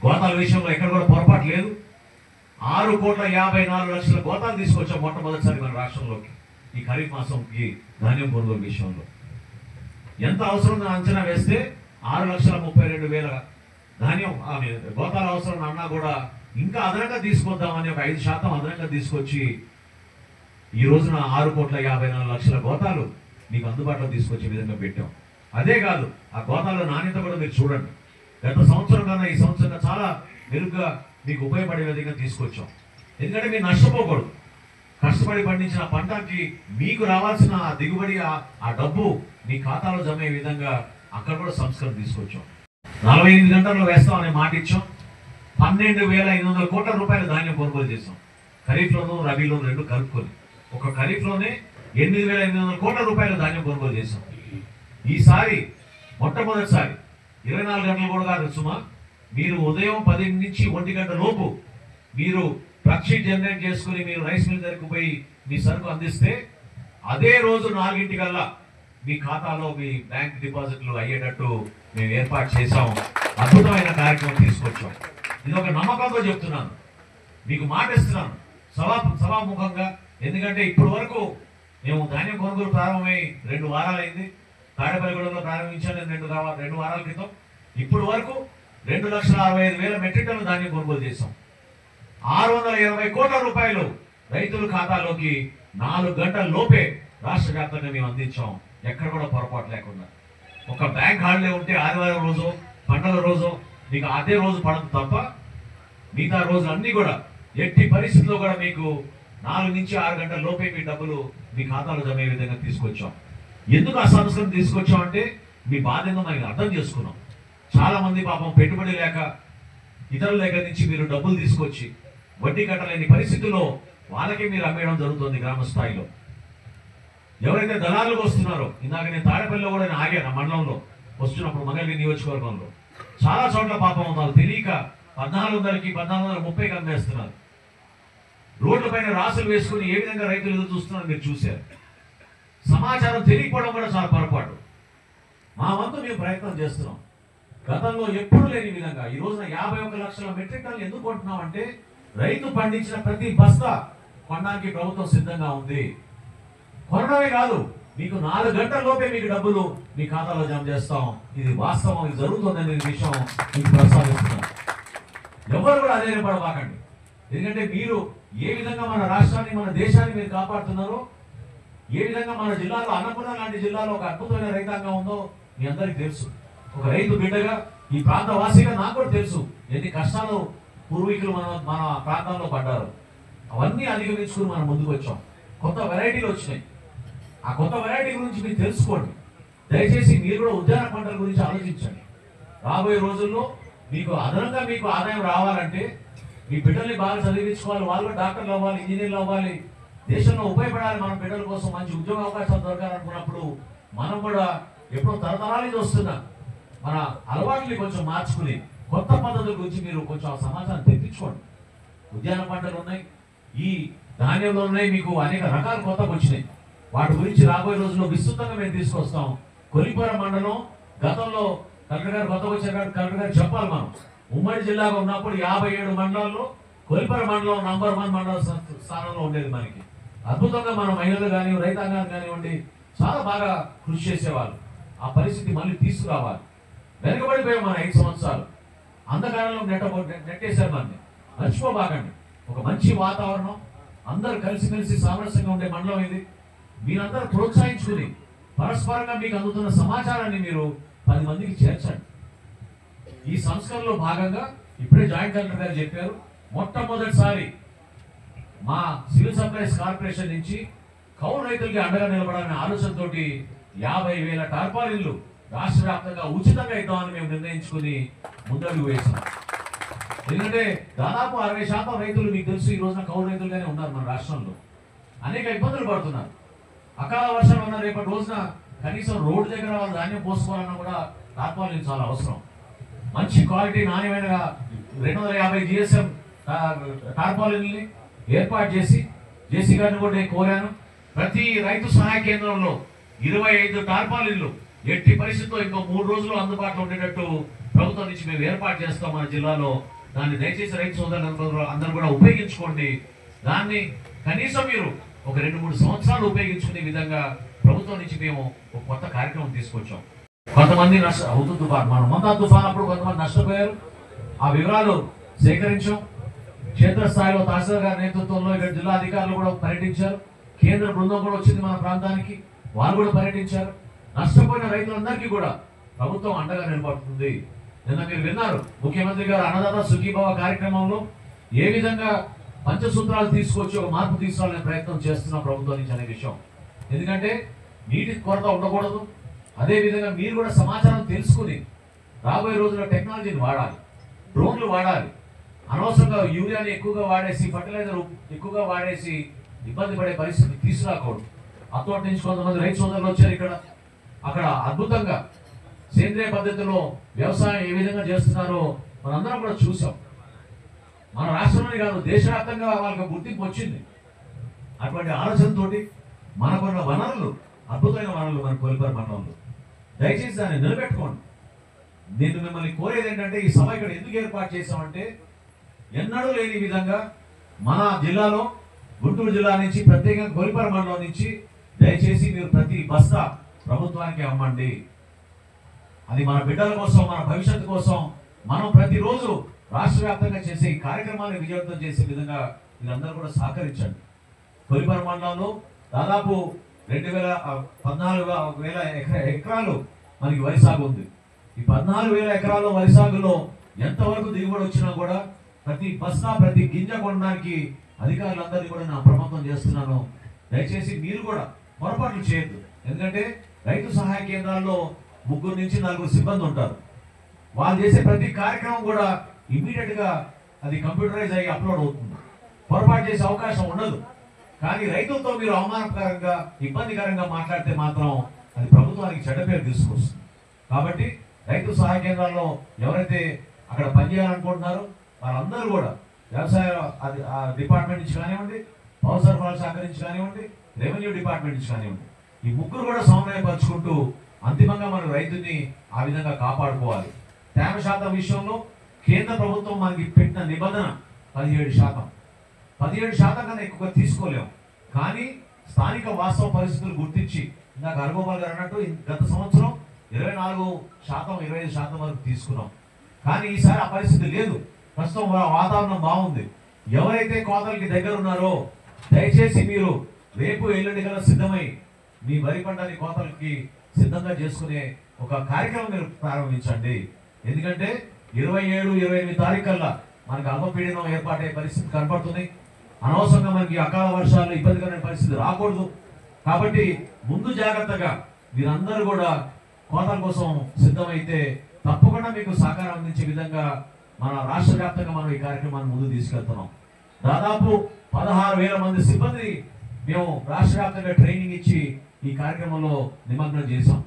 గోతాల విషయంలో ఎక్కడ కూడా పొరపాటు లేదు. 6,54,00,000 గోతాలు తీసుకొచ్చాం మొట్టమొదటిసారి మన రాష్ట్రంలోకి ఈ ఖరీఫ్ మాసంకి ధాన్యం కొనుగోలు విషయంలో. ఎంత అవసరం అంచనా వేస్తే 6,32,000 ధాన్యం గోతాల అవసరం అన్నా కూడా ఇంకా అదనంగా తీసుకొద్దామని ఒక 5% అదనంగా తీసుకొచ్చి ఈ రోజున 6,54,00,000 గోతాలు మీకు అందుబాటులో తీసుకొచ్చే విధంగా పెట్టాం. అదే కాదు, ఆ గోతాల నాణ్యత కూడా మీరు చూడండి. గత సంవత్సరం కన్నా ఈ సంవత్సరం చాలా మెరుగ్గా మీకు ఉపయోగపడే విధంగా తీసుకొచ్చాం. ఎందుకంటే మీరు నష్టపోకూడదు. కష్టపడి పండించిన పంటకి మీకు రావాల్సిన దిగుబడి, ఆ డబ్బు మీ ఖాతాలో జమ అయ్యే విధంగా అక్కడ కూడా సంస్కరణ తీసుకొచ్చాం. 48 గంటల్లో వేస్తామనే మాట ఇచ్చాం. 12,500 కోట్ల రూపాయల ధాన్యం కొనుగోలు చేసాం. ఖరీఫ్లోనూ రబీలోనూ రెండు కలుపుకొని ఒక ఖరీఫ్లోనే 8,800 కోట్ల రూపాయల ధాన్యం కొనుగోలు చేసాం. ఈసారి మొట్టమొదటిసారి 24 గంటలు కూడా కాదు సుమా, మీరు ఉదయం 10 నుంచి 1 గంట లోపు మీరు ప్రక్షీట్ జనరేట్ చేసుకుని మీరు రైస్ మిల్ దగ్గరకు పోయి మీ సరుకు అందిస్తే అదే రోజు 4 మీ ఖాతాలో మీ బ్యాంక్ డిపాజిట్లు అయ్యేటట్టు మేము ఏర్పాటు చేసాం. అద్భుతమైన కార్యక్రమం తీసుకొచ్చాం. ఇది ఒక నమ్మకంతో చెప్తున్నాను, మీకు మాట ఇస్తున్నాను సభాముఖంగా. ఎందుకంటే ఇప్పటి వరకు మేము ధాన్యం కొనుగోలు ప్రారంభమై 2 వారాలైంది. తాడేపల్లిగూడెంలో ప్రారంభించాను నేను 2 వారాల క్రితం. ఇప్పటి వరకు 2,65,000 మెట్రిక్ టన్నుల ధాన్యం కొనుగోలు చేశాం. 620 కోట్ల రూపాయలు రైతుల ఖాతాలోకి 4 గంటల లోపే రాష్ట్ర వ్యాప్తంగా మేము అందించాం. ఎక్కడ కూడా పొరపాటు లేకుండా. ఒక బ్యాంక్ హాలిడే ఉంటే ఆదివారం రోజు, పండుగ రోజు మీకు అదే రోజు పడదు తప్ప మిగతా రోజులు అన్నీ కూడా ఎట్టి పరిస్థితుల్లో కూడా మీకు 4 నుంచి 6 గంటల లోపే మీ డబ్బులు మీ ఖాతాలో జమ అయ్యే విధంగా తీసుకొచ్చాం. ఎందుకు ఆ సంస్కరణ తీసుకొచ్చాం అంటే మీ బాధ్యత మనకి అర్థం చేసుకున్నాం. చాలా మంది పాపం పెట్టుబడి లేక ఇతరుల దగ్గర నుంచి మీరు డబ్బులు తీసుకొచ్చి వడ్డీ కట్టలేని పరిస్థితుల్లో వాళ్ళకి మీరు అమ్మేయడం జరుగుతుంది గ్రామ స్థాయిలో. ఎవరైతే దళారులకు వస్తున్నారో, ఇందాక నేను తాడేపల్లిలో కూడా నేను ఆగాను మండలంలో వస్తున్నప్పుడు, మంగళగిరి నియోజకవర్గంలో చాలా చోట్ల పాపం వాళ్ళు తెలియక 1400కి 1430కి అమ్మేస్తున్నారు. రోడ్ల పైన రాసులు వేసుకుని ఏ విధంగా రైతులు ఎదురు చూస్తున్నారో మీరు చూశారు. సమాచారం తెలియకపోవడం కూడా చాలా పొరపాటు. మా వంతు మేము ప్రయత్నం చేస్తున్నాం. గతంలో ఎప్పుడు లేని విధంగా ఈ రోజున 51 లక్షల మెట్రిక్ టన్నులు ఎందుకు కొంటున్నాం అంటే రైతు పండించిన ప్రతి బస్తా కొనడానికి ప్రభుత్వం సిద్ధంగా ఉంది. కొనడమే కాదు, మీకు 4 గంటల లోపే మీకు డబ్బులు మీ ఖాతాలో జమ చేస్తాం. ఇది వాస్తవం, ఇది జరుగుతుందనే విషయం మీకు ప్రస్తావిస్తున్నాం. ఎవరు కూడా అధైర్యపడబాకండి. ఎందుకంటే మీరు ఏ విధంగా మన రాష్ట్రాన్ని, మన దేశాన్ని మీరు కాపాడుతున్నారో, ఏ విధంగా మన జిల్లాలో అన్నపూర్ణ లాంటి జిల్లాలో ఒక అద్భుతమైన రైతాంగం ఉందో మీ అందరికీ తెలుసు. ఒక రైతు బిడ్డగా, ఈ ప్రాంత వాసిగా నాకు కూడా తెలుసు ఎన్ని కష్టాలు పూర్వీకులు మన ప్రాంతంలో పడ్డారు. అవన్నీ అధిగమించుకుని మనం ముందుకు వచ్చాం. కొత్త వెరైటీలు వచ్చినాయి. ఆ కొత్త వెరైటీ గురించి మీరు తెలుసుకోండి. దయచేసి మీరు కూడా ఉద్యాన పంటల గురించి ఆలోచించండి. రాబోయే రోజుల్లో మీకు అదనంగా మీకు ఆదాయం రావాలంటే మీ బిడ్డల్ని బాగా చదివించుకోవాలి. వాళ్ళు డాక్టర్లు అవ్వాలి, ఇంజనీర్లు అవ్వాలి, దేశంలో ఉపయోగపడాలి. మన బిడ్డల కోసం మంచి ఉద్యోగ అవకాశాలు దొరకాలనుకున్నప్పుడు మనం కూడా ఎప్పుడో తరతరాల నుంచి వస్తున్న మన అలవాట్లని కొంచెం మార్చుకుని కొత్త పద్ధతుల గురించి మీరు కొంచెం సమాచారం తెప్పించుకోండి. ఉద్యాన పంటలు ఉన్నాయి, ఈ ధాన్యంలో ఉన్నాయి, మీకు అనేక రకాల కొత్తగా వచ్చినాయి. వాటి గురించి రాబోయే రోజుల్లో విస్తృతంగా మేము తీసుకొస్తాం. కొల్లిపర మండలం గతంలో కలెక్టర్ గారు కొత్తగా వచ్చారు, కలెక్టర్ గారు చెప్పాలి. మనం ఉమ్మడి జిల్లాగా ఉన్నప్పుడు 57 మండలాల్లో కొల్లిపర మండలం నంబర్ 1 మండల స్థానంలో ఉండేది. మనకి అద్భుతంగా మన మహిళలు కానీ రైతాంగాలు కానివ్వండి చాలా బాగా కృషి చేసేవాళ్ళు. ఆ పరిస్థితి మళ్ళీ తీసుకురావాలి. వెనుకబడిపోయాం మన 5 సంవత్సరాలు. అంధకారంలో నెట్టేశారు మనని. మర్చిపోబాకండి. ఒక మంచి వాతావరణం, అందరూ కలిసిమెలిసి సామరస్యంగా ఉండే మండలం ఇది. మీరందరూ ప్రోత్సహించుకుని పరస్పరంగా మీకు అందుతున్న సమాచారాన్ని మీరు 10 మందికి చేర్చండి. ఈ సంస్కరణలో భాగంగా ఇప్పుడే జాయింట్ కలెక్టర్ గారు చెప్పారు, మొట్టమొదటిసారి మా సివిల్ సప్లైస్ కార్పొరేషన్ నుంచి కౌలు రైతులకి అండగా నిలబడాలనే ఆలోచనతో 50,000 టార్పాలిన్లు రాష్ట్ర వ్యాప్తంగా ఉచితంగా ఇద్దామని మేము నిర్ణయించుకుని ముందడుగు వేసాం. ఎందుకంటే దాదాపు 60% రైతులు మీకు తెలుసు ఈ రోజున కౌలు రైతులుగానే ఉన్నారు మన రాష్ట్రంలో. అనేక ఇబ్బందులు పడుతున్నారు. అకాల వర్షం ఉన్న రేపటి రోజున కనీసం రోడ్డు దగ్గర వాళ్ళు ధాన్యం పోసుకోవాలన్నా కూడా టార్పాలిన్ చాలా అవసరం. మంచి క్వాలిటీ నాణ్యమైన 250 GSM టార్పాలిన్ని ఏర్పాటు చేసి జేసీ గారిని కూడా నేను కోరాను. ప్రతి రైతు సహాయ కేంద్రంలో 25 టార్పాలిన్లు ఎట్టి పరిస్థితుల్లో ఇంకో 3 రోజులు అందుబాటులో ఉండేటట్టు ప్రభుత్వం నుంచి మేము ఏర్పాటు చేస్తాం మన జిల్లాలో. దాన్ని దయచేసి రైతు సోదరులందరూ అందరూ కూడా ఉపయోగించుకోండి. దాన్ని కనీసం మీరు ఒక 2-3 సంవత్సరాలు ఉపయోగించుకునే విధంగా ప్రభుత్వం నుంచి మేము ఒక కొత్త కార్యక్రమం తీసుకొచ్చాం. కొంతమంది అవుతు తుఫాన్, మనం మొంతా తుఫాన్ అప్పుడు కొంతమంది నష్టపోయారు. ఆ వివరాలు సేకరించాం. క్షేత్రస్థాయిలో తహసీల్దార్ గారి నేతృత్వంలో ఇక్కడ జిల్లా అధికారులు కూడా పర్యటించారు. కేంద్ర బృందం కూడా వచ్చింది మన ప్రాంతానికి, వారు కూడా పర్యటించారు. నష్టపోయిన రైతులందరికీ కూడా ప్రభుత్వం అండగా నిలబడుతుంది. నిన్న మీరు విన్నారు ముఖ్యమంత్రి గారు అన్నదాత సుఖీభవ కార్యక్రమంలో ఏ విధంగా పంచసూత్రాలు తీసుకొచ్చి ఒక మార్పు తీసుకురావాలనే ప్రయత్నం చేస్తున్న ప్రభుత్వం నుంచి అనే విషయం. ఎందుకంటే నీటి కొరత ఉండకూడదు. అదేవిధంగా మీరు కూడా సమాచారం తెలుసుకుని రాబోయే రోజుల్లో టెక్నాలజీని వాడాలి, డ్రోన్లు వాడాలి. అనవసరంగా యూరియాని ఎక్కువగా వాడేసి, ఫర్టిలైజర్ ఎక్కువగా వాడేసి ఇబ్బంది పడే పరిస్థితి తీసుకురాకూడదు. అతోటి నుంచి కొంతమంది రైతు సోదరులు వచ్చారు ఇక్కడ. అక్కడ అద్భుతంగా సేంద్రియ పద్ధతిలో వ్యవసాయం ఏ విధంగా చేస్తున్నారో మనందరం కూడా చూసాం. మన రాష్ట్రంలోనే కాదు, దేశవ్యాప్తంగా వాళ్ళకి గుర్తింపు వచ్చింది. అటువంటి ఆలోచనతోటి మనకున్న వనరులు, అద్భుతమైన వనరులు మన కొల్లిపర మండలంలో, దయచేసి దాన్ని నిలబెట్టుకోండి. నేను మిమ్మల్ని కోరేది ఏంటంటే, ఈ సభ ఇక్కడ ఎందుకు ఏర్పాటు చేశామంటే, ఎన్నడూ లేని విధంగా మన జిల్లాలో గుంటూరు జిల్లా నుంచి ప్రత్యేకంగా కొల్లిపర మండలం నుంచి దయచేసి మీరు ప్రతి బస్తా ప్రభుత్వానికి అమ్మండి. అది మన బిడ్డల కోసం, మన భవిష్యత్తు కోసం మనం ప్రతిరోజు రాష్ట్ర వ్యాప్తంగా చేసే ఈ కార్యక్రమాన్ని విజయవంతం చేసే విధంగా మీరందరూ కూడా సహకరించండి. కొల్లిపర మండలంలో దాదాపు 14,000 ఎకరాలు మనకి వరి సాగు ఉంది. ఈ 14,000 ఎకరాల వరి సాగులో ఎంతవరకు దిగుబడి వచ్చినా కూడా ప్రతి బస్తా, ప్రతి గింజ కొనడానికి అధికారులందరినీ కూడా నేను అప్రమత్తం చేస్తున్నాను. దయచేసి మీరు కూడా పొరపాట్లు చేయొద్దు. ఎందుకంటే రైతు సహాయ కేంద్రాల్లో 3 నుంచి 4 సిబ్బంది ఉంటారు. వాళ్ళు చేసే ప్రతి కార్యక్రమం కూడా ఇమ్మీడియట్ గా అది కంప్యూటరైజ్ అయ్యి అప్లోడ్ అవుతుంది. పొరపాటు చేసే అవకాశం ఉండదు. కానీ రైతులతో మీరు అవమానకరంగా, ఇబ్బందికరంగా మాట్లాడితే మాత్రం అది ప్రభుత్వానికి చెడ్డ పేరు తీసుకొస్తుంది. కాబట్టి రైతు సహాయ కేంద్రాల్లో ఎవరైతే అక్కడ పనిచేయాలనుకుంటున్నారో వాళ్ళందరూ కూడా వ్యవసాయ డిపార్ట్మెంట్ నుంచి కానివ్వండి, పౌర సరఫరాల శాఖ నుంచి కానివ్వండి, రెవెన్యూ డిపార్ట్మెంట్ నుంచి కానివ్వండి, ఈ ముగ్గురు కూడా సమన్వయపరుచుకుంటూ అంతిమంగా మన రైతుని ఆ విధంగా కాపాడుకోవాలి. తేమ శాతం విషయంలో కేంద్ర ప్రభుత్వం మనకి పెట్టిన నిబంధన 17%. 17% కన్నా ఎక్కువ తీసుకోలేము. కానీ స్థానిక వాస్తవ పరిస్థితులు గుర్తించి ఇందాక హరగోపాల్ గారు అన్నట్టు గత సంవత్సరం 24%, 25% వరకు తీసుకున్నాం. కానీ ఈసారి ఆ పరిస్థితి లేదు. ప్రస్తుతం వాతావరణం బాగుంది. ఎవరైతే కోతలకి దగ్గర ఉన్నారో దయచేసి మీరు రేపు ఎల్లుండి కల్లా సిద్ధమై మీ వరి పంటని కోతలకి సిద్ధంగా చేసుకునే ఒక కార్యక్రమం మీరు ప్రారంభించండి. ఎందుకంటే 27, 28 తారీఖు కల్లా మనకి అల్పపీడనం ఏర్పాటయ్యే పరిస్థితి కనపడుతుంది. అనవసరంగా మనకి అకాల వర్షాలు, ఇబ్బందికరమైన పరిస్థితి రాకూడదు. కాబట్టి ముందు జాగ్రత్తగా మీరందరూ కూడా కోతల కోసం సిద్ధమైతే తప్పకుండా మీకు సహకారం అందించే విధంగా మన రాష్ట్ర వ్యాప్తంగా మనం ఈ కార్యక్రమాన్ని ముందు తీసుకెళ్తున్నాం. దాదాపు 16,000 మంది సిబ్బంది మేము రాష్ట్ర వ్యాప్తంగా ట్రైనింగ్ ఇచ్చి ఈ కార్యక్రమంలో నిమగ్నం చేశాం.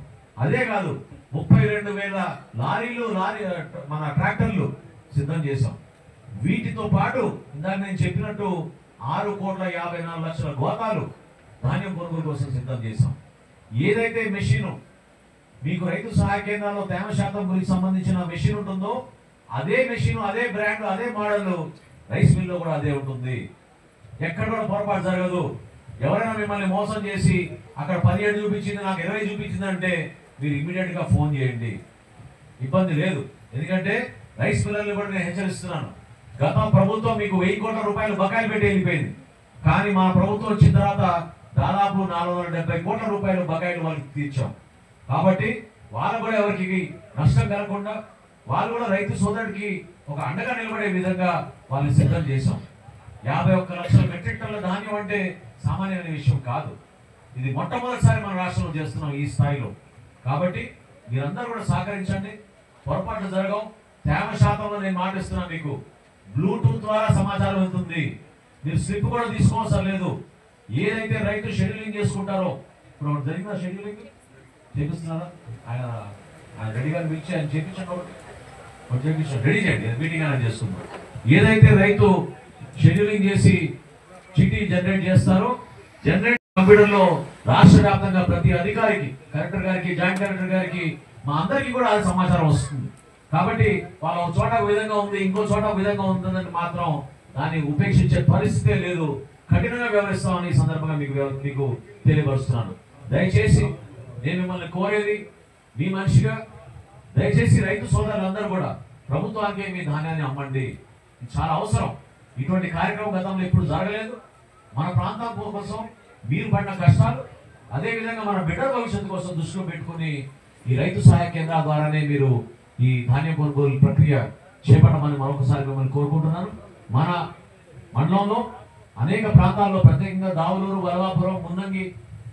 అదే కాదు, 32,000 మన ట్రాక్టర్లు సిద్ధం చేశాం. వీటితో పాటు ఇందాక నేను చెప్పినట్టు 6,54,00,000 గోతాలు ధాన్యం కొనుగోలు కోసం సిద్ధం చేశాం. ఏదైతే మెషిన్ మీకు రైతు సహాయ కేంద్రాల్లో తేమ శాతం గురించి సంబంధించిన మెషిన్ ఉంటుందో అదే మెషిన్, అదే బ్రాండ్, అదే మోడల్ రైస్ మిల్లో కూడా అదే ఉంటుంది. ఎక్కడ కూడా పొరపాటు జరగదు. ఎవరైనా మిమ్మల్ని మోసం చేసి అక్కడ 17 చూపించింది, నాకు 20 చూపించింది అంటే మీరు ఇమ్మీడియట్ గా ఫోన్ చేయండి. ఇబ్బంది లేదు. ఎందుకంటే రైస్ మిల్లర్లు కూడా నేను హెచ్చరిస్తున్నాను. గత ప్రభుత్వం మీకు 1,000 కోట్ల రూపాయలు బకాయిలు పెట్టి వెళ్ళిపోయింది. కానీ మా ప్రభుత్వం వచ్చిన తర్వాత దాదాపు 470 కోట్ల రూపాయలు బకాయిలు వాళ్ళకి తీర్చాం. కాబట్టి వాళ్ళు కూడా ఎవరికి నష్టం కలగకుండా వాళ్ళు కూడా రైతు సోదరుడికి ఒక అండగా నిలబడే విధంగా వాళ్ళని సిద్ధం చేశాం. 51 లక్షల మెట్రిక్ టన్నుల ధాన్యం అంటే సామాన్యమైన విషయం కాదు. ఇది మొట్టమొదటిసారి మన రాష్ట్రంలో చేస్తున్నాం ఈ స్థాయిలో. కాబట్టి మీరందరూ కూడా సహకరించండి. పొరపాట్లు జరగవు. తేమ శాతంలో నేను మాటిస్తున్నాను మీకు. బ్లూటూత్ ద్వారా సమాచారం వెళ్తుంది. మీరు స్లిప్ కూడా తీసుకోవసరం లేదు. ఏదైతే రైతు షెడ్యూలింగ్ చేసుకుంటారో, ఇప్పుడు జరిగిన షెడ్యూలింగ్ చేపిస్తున్నారా? ఆయన రెడీగా పిలిచి ఆయన చేపించండి. రెడీ చేయండి, మీటింగ్ అనేది చేసుకుందాం. ఏదైతే రైతు షెడ్యూలింగ్ చేసి చిట్టి జనరేట్ చేస్తారు. జనరేట్ కంప్యూటర్లో రాష్ట్ర వ్యాప్తంగా ప్రతి అధికారికి, కలెక్టర్ గారికి, జాయింట్ కలెక్టర్ గారికి, మా అందరికీ కూడా అది సమాచారం వస్తుంది. కాబట్టి వాళ్ళ ఒక చోట ఒక విధంగా ఉంది, ఇంకో చోట ఒక విధంగా ఉంటుందని మాత్రం దాన్ని ఉపేక్షించే పరిస్థితే లేదు. కఠినంగా వ్యవహరిస్తామని ఈ సందర్భంగా మీకు తెలియపరుస్తున్నాను. దయచేసి నేను మిమ్మల్ని కోరేది మీ మనిషిగా, దయచేసి రైతు సోదరులందరూ కూడా ప్రభుత్వానికి మీ ధాన్యాన్ని అమ్మండి. చాలా అవసరం. ఇటువంటి కార్యక్రమం గతంలో ఎప్పుడు జరగలేదు. మన ప్రాంతం కోసం మీరు పడిన కష్టాలు, అదేవిధంగా మన బిడ్డల భవిష్యత్తు కోసం దృష్టిలో పెట్టుకుని ఈ రైతు సహాయ కేంద్రాల ద్వారానే మీరు ఈ ధాన్యం కొనుగోలు ప్రక్రియ చేపట్టమని మరొకసారి మిమ్మల్ని కోరుకుంటున్నాను. మన మండలంలో అనేక ప్రాంతాల్లో, ప్రత్యేకంగా దావులూరు, వరవాపురం, మున్నంగి,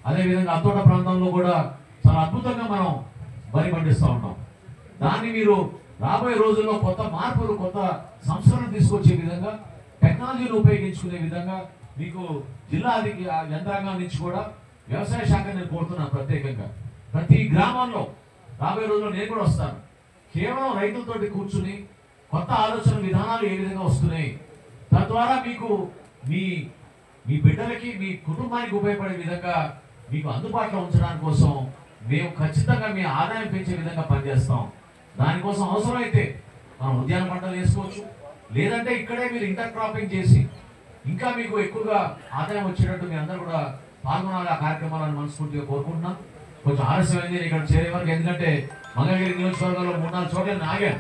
అదేవిధంగా అత్తోట ప్రాంతంలో కూడా చాలా అద్భుతంగా మనం వరి పండిస్తూ ఉంటాం. దాన్ని మీరు రాబోయే రోజుల్లో కొత్త మార్పులు, కొత్త సంస్కరణ తీసుకొచ్చే విధంగా, టెక్నాలజీని ఉపయోగించుకునే విధంగా మీకు జిల్లా యంత్రాంగం నుంచి కూడా వ్యవసాయ శాఖ నేను కోరుతున్నాను. ప్రత్యేకంగా ప్రతి గ్రామంలో రాబోయే రోజుల్లో నేను కూడా వస్తాను. కేవలం రైతులతోటి కూర్చుని కొత్త ఆలోచన విధానాలు ఏ విధంగా వస్తున్నాయి, తద్వారా మీకు మీ బిడ్డలకి, మీ కుటుంబానికి ఉపయోగపడే విధంగా మీకు అందుబాటులో ఉంచడానికి కోసం మేము ఖచ్చితంగా మీ ఆదాయం పెంచే విధంగా పనిచేస్తాం. దానికోసం అవసరమైతే మనం ఉద్యాన పంటలు వేసుకోవచ్చు, లేదంటే ఇక్కడే మీరు ఇంటర్ క్రాపింగ్ చేసి ఇంకా మీకు ఎక్కువగా ఆదాయం వచ్చేటట్టు మీ అందరూ కూడా పాల్గొనాలి. ఆ కార్యక్రమాలను మనస్ఫూర్తిగా కోరుకుంటున్నాను. కొంచెం ఆలస్యమైంది నేను ఇక్కడ చేరే వరకు, ఎందుకంటే మంగళగిరి నియోజకవర్గంలో 3-4 చోట్ల నేను ఆగాను.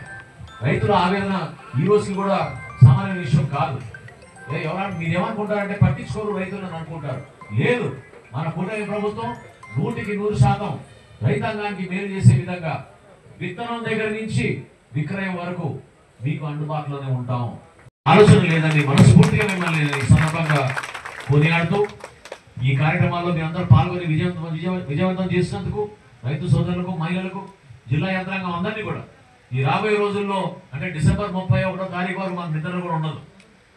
రైతుల ఆవేదన ఈ రోజుకి కూడా సామాన్య విషయం కాదు. ఎవరైనా మీరు ఏమనుకుంటారంటే పట్టించుకోరు రైతులను అనుకుంటారు. లేదు, మన కూటమి ప్రభుత్వం 100% రైతాంగానికి మేలు చేసే విధంగా విత్తనం దగ్గర నుంచి విక్రయం వరకు మీకు అందుబాటులోనే ఉంటాం. ఆలోచన లేదని మనస్ఫూర్తిగా మిమ్మల్ని ఈ సందర్భంగా కొనియాడుతూ ఈ కార్యక్రమాల్లో మీ అందరూ పాల్గొని విజయవంతం చేసినందుకు రైతు సోదరులకు, మహిళలకు, జిల్లా యంత్రాంగం అందరినీ కూడా ఈ రాబోయే రోజుల్లో, అంటే డిసెంబర్ 31వ తారీఖు వరకు మన నిద్ర కూడా ఉండదు.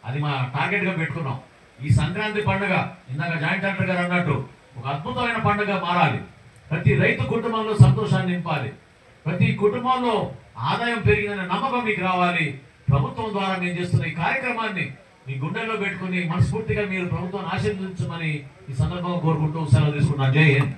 అది మా టార్గెట్గా పెట్టుకున్నాం. ఈ సంక్రాంతి పండుగ ఇందాక జాయింట్ కలెక్టర్ గారు అన్నట్టు ఒక అద్భుతమైన పండుగ మారాలి. ప్రతి రైతు కుటుంబంలో సంతోషాన్ని నింపాలి. ప్రతి కుటుంబంలో ఆదాయం పెరిగిందనే నమ్మకం మీకు రావాలి. ప్రభుత్వం ద్వారా మేము చేస్తున్న ఈ కార్యక్రమాన్ని మీ గుండెల్లో పెట్టుకుని మనస్ఫూర్తిగా మీరు ప్రభుత్వాన్ని ఆశీర్వదించమని ఈ సందర్భంగా కోరుకుంటూ సెలవు తీసుకున్నాను. జై హింద్.